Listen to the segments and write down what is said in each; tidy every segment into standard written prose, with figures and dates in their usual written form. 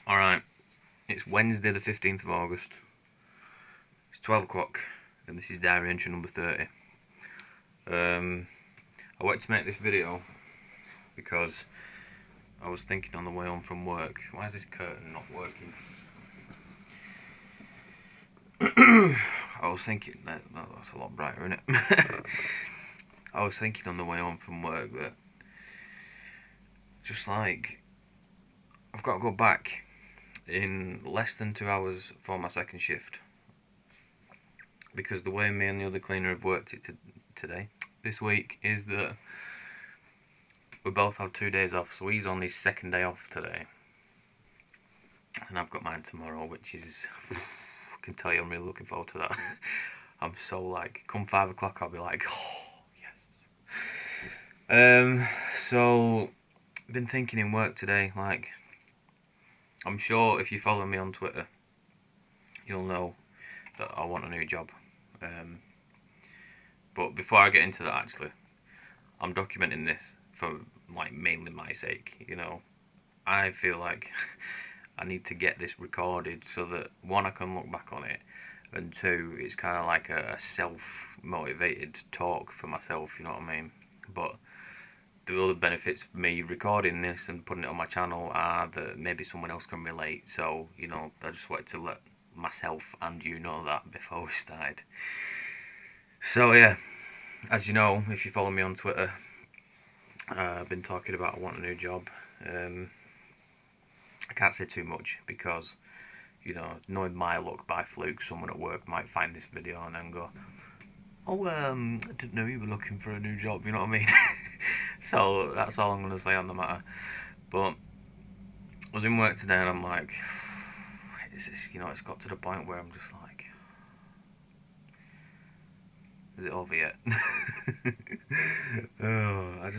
Alright, it's Wednesday the 15th of August. It's 12 o'clock, and this is diary entry number 30. I wanted to make this video because I was thinking on the way home from work, why is this curtain not working? I was thinking, that's a lot brighter, isn't it? I was thinking on the way home from work that just like, I've got to go back in less than 2 hours for my second shift, because the way me and the other cleaner have worked it this week is that we both have 2 days off, so he's on his second day off today and I've got mine tomorrow, which is I can tell you I'm really looking forward to that. I'm so like, come 5 o'clock I'll be like, oh yes. So I've been thinking in work today, like, I'm sure if you follow me on Twitter you'll know that I want a new job. But before I get into that, actually, I'm documenting this for like mainly my sake, you know. I feel like I need to get this recorded so that one, I can look back on it, and two, it's kind of like a self-motivated talk for myself, you know what I mean? But the other benefits of me recording this and putting it on my channel are that maybe someone else can relate. So, you know, I just wanted to let myself and you know that before we started. So yeah, as you know, if you follow me on Twitter, I've been talking about I want a new job. I can't say too much because, you know, knowing my luck, by fluke, someone at work might find this video and then go, oh, I didn't know you were looking for a new job, you know what I mean? So that's all I'm going to say on the matter. But I was in work today and I'm like, you know, it's got to the point where I'm just like, is it over yet? Oh,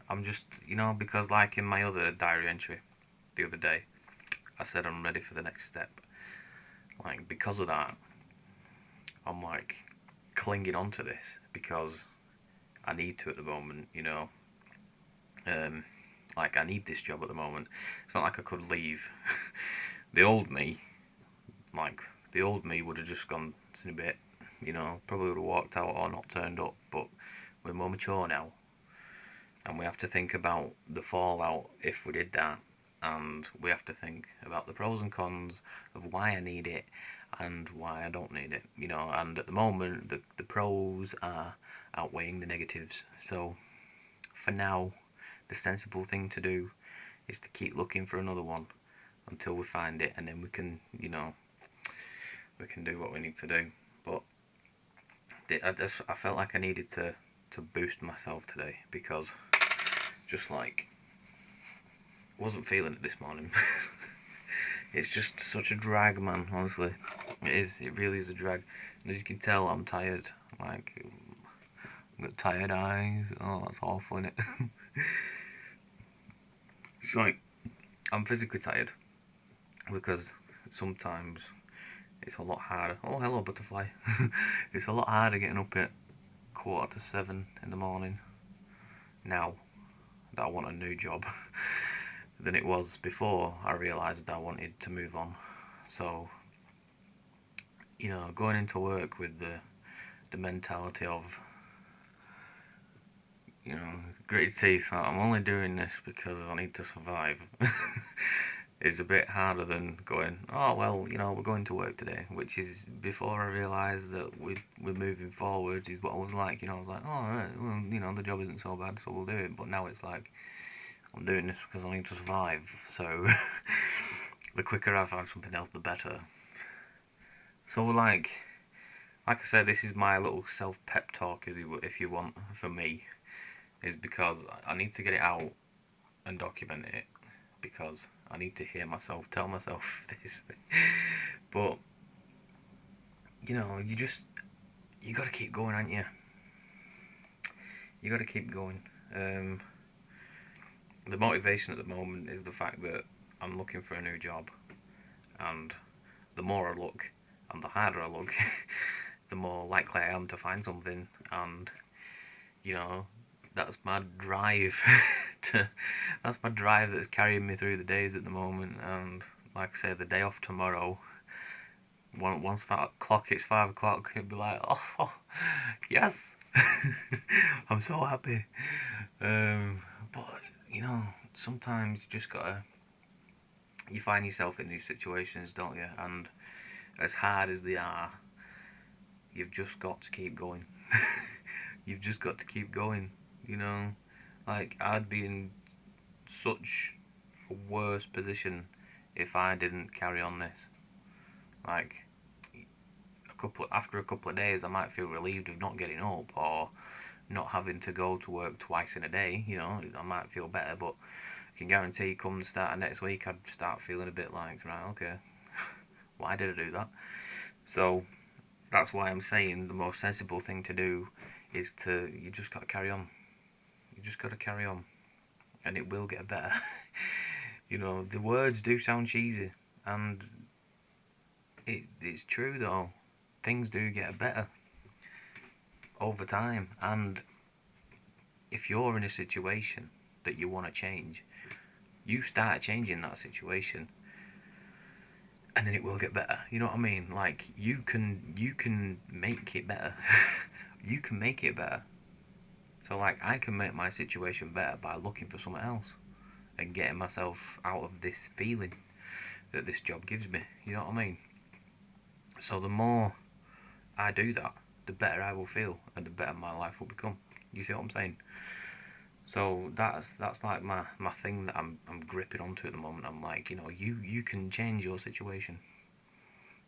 I'm just, you know, because like in my other diary entry the other day, I said I'm ready for the next step. Like, because of that, I'm like clinging on to this because I need to at the moment, you know. Like, I need this job at the moment. It's not like I could leave. The old me would have just gone in a bit, you know, probably would have walked out or not turned up, but we're more mature now. And we have to think about the fallout if we did that. And we have to think about the pros and cons of why I need it and why I don't need it, you know. And at the moment, the pros are outweighing the negatives. So for now, the sensible thing to do is to keep looking for another one until we find it, and then we can, you know, we can do what we need to do. But I felt like I needed to boost myself today because just like, wasn't feeling it this morning. It's just such a drag, man, honestly. It really is a drag. And as you can tell, I'm tired. Like, I've got tired eyes. Oh, that's awful, innit? It's like, I'm physically tired because sometimes it's a lot harder. Oh, hello, butterfly. It's a lot harder getting up at 6:45 in the morning now that I want a new job than it was before I realised I wanted to move on. So, you know, going into work with the mentality of, you know, gritted teeth, I'm only doing this because I need to survive, is a bit harder than going, oh, well, you know, we're going to work today, which is, before I realised that we're moving forward, is what I was like, you know. I was like, oh, right, well, you know, the job isn't so bad, so we'll do it. But now it's like, I'm doing this because I need to survive, so the quicker I find something else, the better. So like I said, this is my little self-pep talk, if you want, for me, is because I need to get it out and document it, because I need to hear myself tell myself this. But, you know, you gotta keep going, aren't you? You gotta keep going. The motivation at the moment is the fact that I'm looking for a new job, and the more I look and the harder I look, the more likely I am to find something. And, you know, that's my drive that's my drive that's carrying me through the days at the moment. And like I say, the day off tomorrow, once that clock hits 5 o'clock, it'd be like, oh yes, I'm so happy. But you know, sometimes you just gotta, you find yourself in new situations, don't you? And as hard as they are, you've just got to keep going. You've just got to keep going. You know, like I'd be in such a worse position if I didn't carry on this. Like after a couple of days, I might feel relieved of not getting up or not having to go to work twice in a day. You know, I might feel better, but I can guarantee come the start of next week, I'd start feeling a bit like, right, okay, why did I do that? So that's why I'm saying the most sensible thing to do is you just got to carry on. You just got to carry on, and it will get better. You know, the words do sound cheesy, and it's true though. Things do get better over time, and if you're in a situation that you want to change, you start changing that situation, and then it will get better. You know what I mean? Like you can make it better. You can make it better. So like I can make my situation better by looking for something else and getting myself out of this feeling that this job gives me. You know what I mean? So the more I do that, the better I will feel and the better my life will become. You see what I'm saying? So that's like my thing that I'm gripping onto at the moment. I'm like, you know, you can change your situation.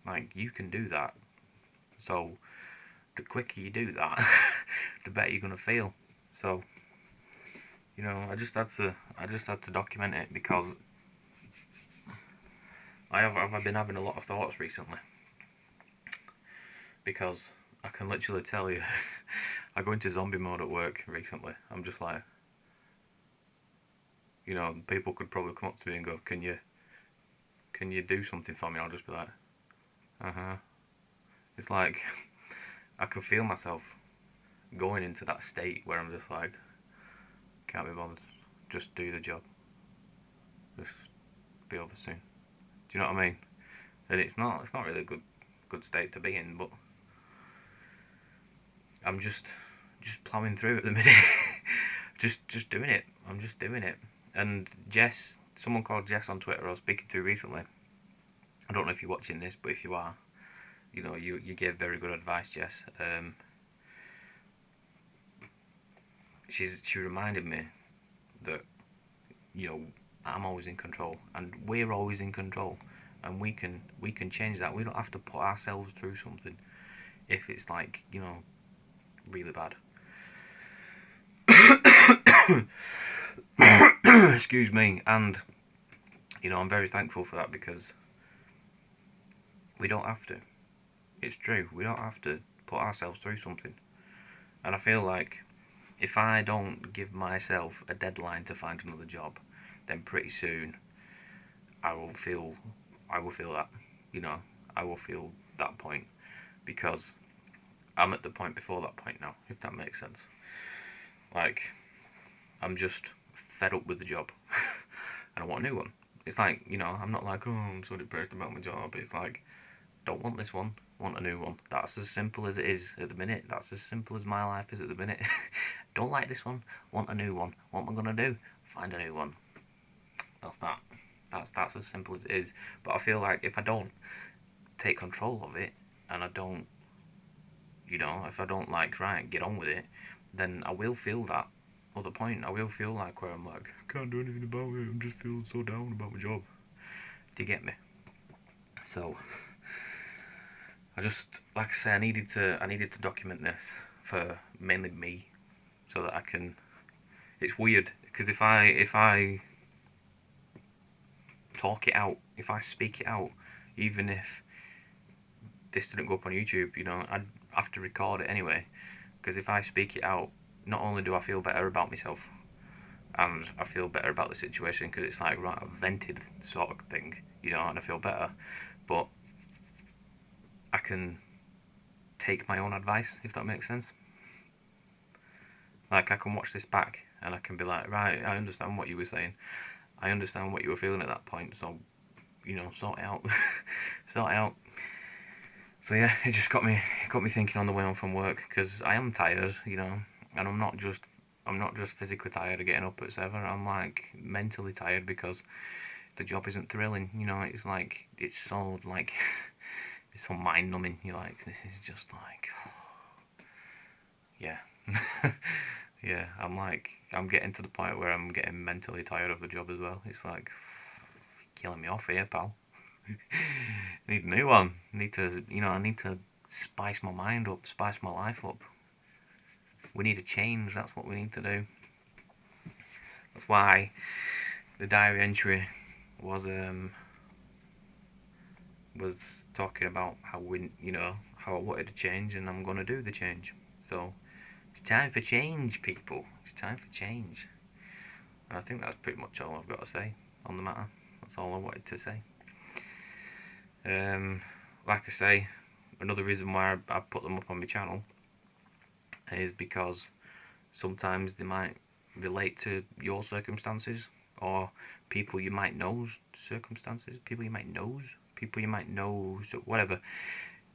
Like you can do that. So the quicker you do that, the better you're gonna feel. So you know, I just had to document it because I've been having a lot of thoughts recently. Because I can literally tell you, I go into zombie mode at work recently. I'm just like, you know, people could probably come up to me and go, can you do something for me? I'll just be like, uh-huh. It's like, I can feel myself going into that state where I'm just like, can't be bothered, just do the job, just be over soon. Do you know what I mean? And it's not really a good state to be in, but I'm just plowing through at the minute. just doing it. I'm just doing it. And Jess, someone called Jess on Twitter I was speaking to recently. I don't know if you're watching this, but if you are, you know, you gave very good advice, Jess. She reminded me that, you know, I'm always in control and we're always in control, and we can change that. We don't have to put ourselves through something if it's like, you know, really bad. Excuse me. And you know, I'm very thankful for that because we don't have to. It's true, we don't have to put ourselves through something. And I feel like if I don't give myself a deadline to find another job, then pretty soon I will feel that, you know, I will feel that point, because I'm at the point before that point now, if that makes sense. Like, I'm just fed up with the job and I want a new one. It's like, you know, I'm not like, oh, I'm so depressed about my job. It's like, don't want this one, want a new one. That's as simple as it is at the minute. That's as simple as my life is at the minute. Don't like this one, want a new one. What am I gonna do? Find a new one. That's that. That's as simple as it is. But I feel like if I don't take control of it, and I don't, you know, if I don't like, right, get on with it, then I will feel that other point. I will feel like where I'm like, I can't do anything about it. I'm just feeling so down about my job. Do you get me? So I just, like I say, I needed to document this for mainly me, so that I can. It's weird because if I talk it out, if I speak it out, even if this didn't go up on YouTube, you know, I'd have to record it anyway. Because if I speak it out, not only do I feel better about myself, and I feel better about the situation because it's like, right, I've vented sort of thing, you know, and I feel better, but I can take my own advice, if that makes sense. Like, I can watch this back and I can be like, right, I understand what you were saying. I understand what you were feeling at that point, so sort it out, sort it out. So yeah, it just got me thinking on the way home from work, because I am tired, and I'm not just physically tired of getting up at 7. I'm like mentally tired because the job isn't thrilling. It's like it's so like it's so mind numbing. You're like, this is just like, yeah. Yeah, I'm getting to the point where I'm getting mentally tired of the job as well. It's like, killing me off here, pal. Need a new one. I need to spice my mind up, spice my life up. We need a change. That's what we need to do. That's why the diary entry was was talking about how I wanted to change, and I'm gonna do the change. So it's time for change, people. It's time for change. And I think that's pretty much all I've got to say on the matter. That's all I wanted to say. Like I say, another reason why I put them up on my channel is because sometimes they might relate to your circumstances, or people you might know's circumstances, people you might know, so whatever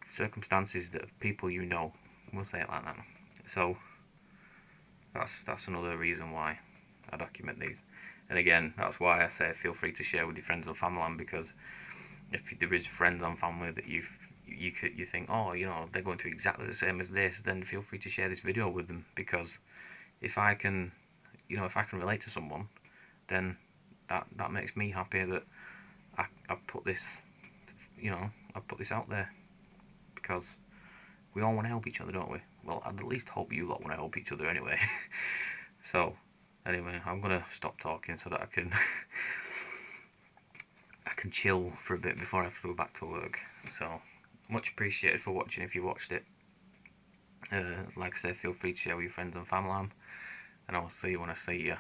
circumstances that of people we'll say it like that. So that's another reason why I document these. And again, that's why I say feel free to share with your friends and family, because if there is friends and family that you think, oh, they're going through exactly the same as this, then feel free to share this video with them, because if I can relate to someone, then that makes me happy that I've put this out there, because we all want to help each other, don't we? Well, I'd at least hope you lot want to help each other anyway. So anyway, I'm gonna stop talking so that I can chill for a bit before I have to go back to work. So much appreciated for watching if you watched it. Like I said, feel free to share with your friends and family, and I'll see you when I see you.